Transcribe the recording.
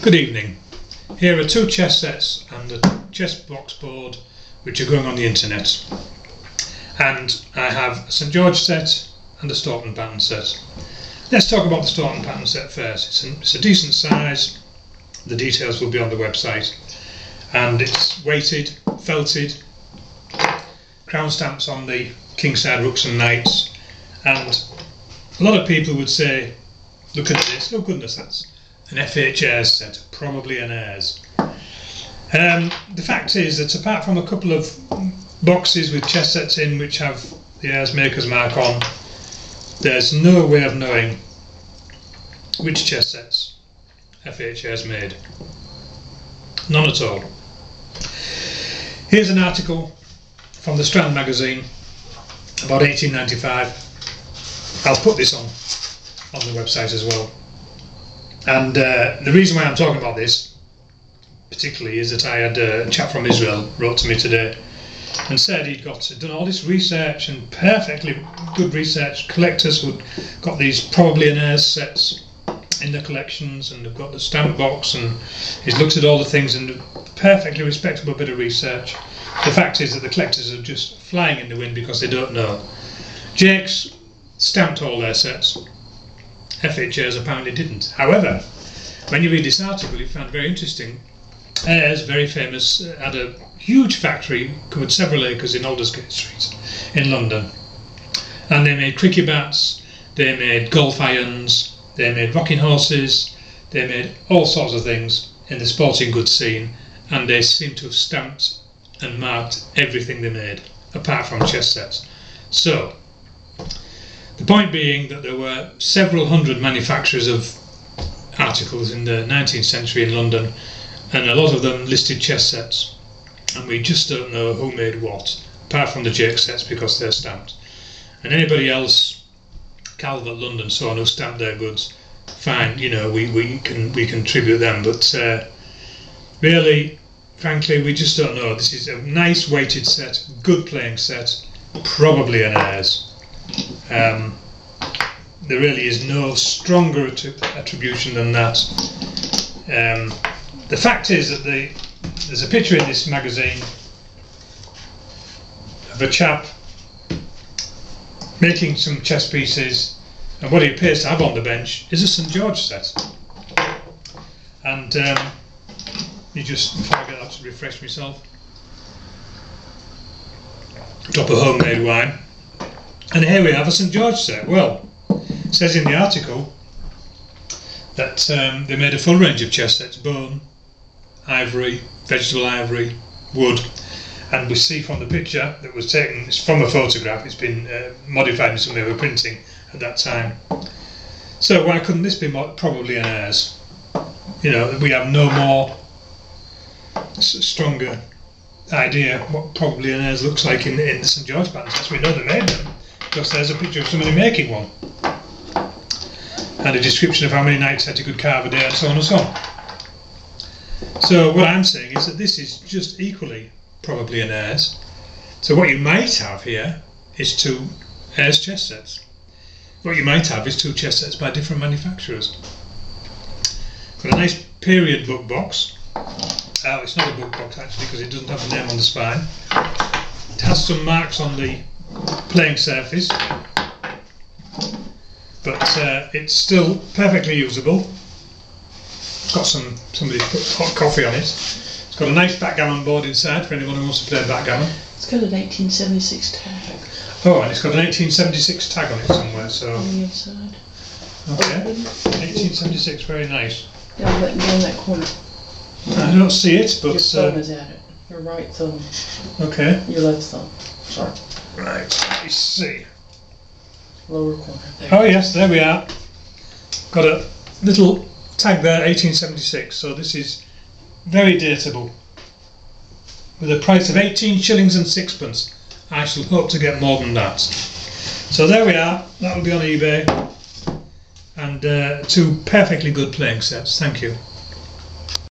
Good evening. Here are two chess sets and a chess box board which are going on the internet. And I have a St George set and a Staunton pattern set. Let's talk about the Staunton pattern set first. It's a decent size. The details will be on the website. And it's weighted, felted, crown stamps on the kingside rooks and knights. And a lot of people would say, look at this, oh goodness, that's an FH Ayres set, probably an Ayres. The fact is that apart from a couple of boxes with chess sets in which have the Ayres maker's mark on, there's no way of knowing which chess sets FH Ayres made. None at all. Here's an article from the Strand magazine about 1895. I'll put this on the website as well. And the reason why I'm talking about this particularly is that I had a chap from Israel wrote to me today and said he'd done all this research, and perfectly good research, collectors who'd got these probably an Ayres sets in their collections, and they've got the stamp box, and he's looked at all the things, and perfectly respectable bit of research. The fact is that the collectors are just flying in the wind because they don't know. Jake's stamped all their sets. FH Ayres apparently didn't. However, when you read this article, you find very interesting. Ayres, very famous, had a huge factory, covered several acres in Aldersgate Street in London. And they made cricket bats, they made golf irons, they made rocking horses, they made all sorts of things in the sporting goods scene, and they seem to have stamped and marked everything they made, apart from chess sets. So, the point being that there were several hundred manufacturers of articles in the 19th century in London, and a lot of them listed chess sets, and we just don't know who made what, apart from the Jake sets because they're stamped. And anybody else, Calvert, London, so on, who stamped their goods, fine, you know, we can tribute them, but really, frankly, we just don't know. This is a nice weighted set, good playing set, probably an Ayres. There really is no stronger attribution than that. The fact is that there's a picture in this magazine of a chap making some chess pieces, and what he appears to have on the bench is a St George set. And you just, before I get out to refresh myself, drop a homemade wine. And here we have a St George set. Well, it says in the article that they made a full range of chess sets: bone, ivory, vegetable ivory, wood, and we see from the picture that was taken, it's from a photograph, it's been modified in some way with printing at that time. So why couldn't this be probably an Ayres? You know, we have no more stronger idea what probably an Ayres looks like in the St George pattern sets. We know they made them because there's a picture of somebody making one and a description of how many knights had to could carve a day, and so on and so on. So what I'm saying is that this is just equally probably an Ayres. So what you might have here is two Ayres chess sets. What you might have is two chess sets by different manufacturers. Got a nice period book box. It's not a book box actually because it doesn't have the name on the spine. It has some marks on the playing surface, but it's still perfectly usable. It's got somebody put hot coffee on it. It's got a nice backgammon board inside for anyone who wants to play backgammon. It's got a 1976 tag. Oh, and it's got a 1976 tag on it somewhere, so... On the inside. Okay, 1876, very nice. Down that corner. I don't see it, but... Your thumb is at it. Your right thumb. Okay. Your left thumb. Sorry. Right, let me see. Lower corner. There. Oh yes, there we are. Got a little tag there, 1876, so this is very dateable. With a price of 18 shillings and sixpence. I shall hope to get more than that. So there we are, that will be on eBay. And two perfectly good playing sets, thank you.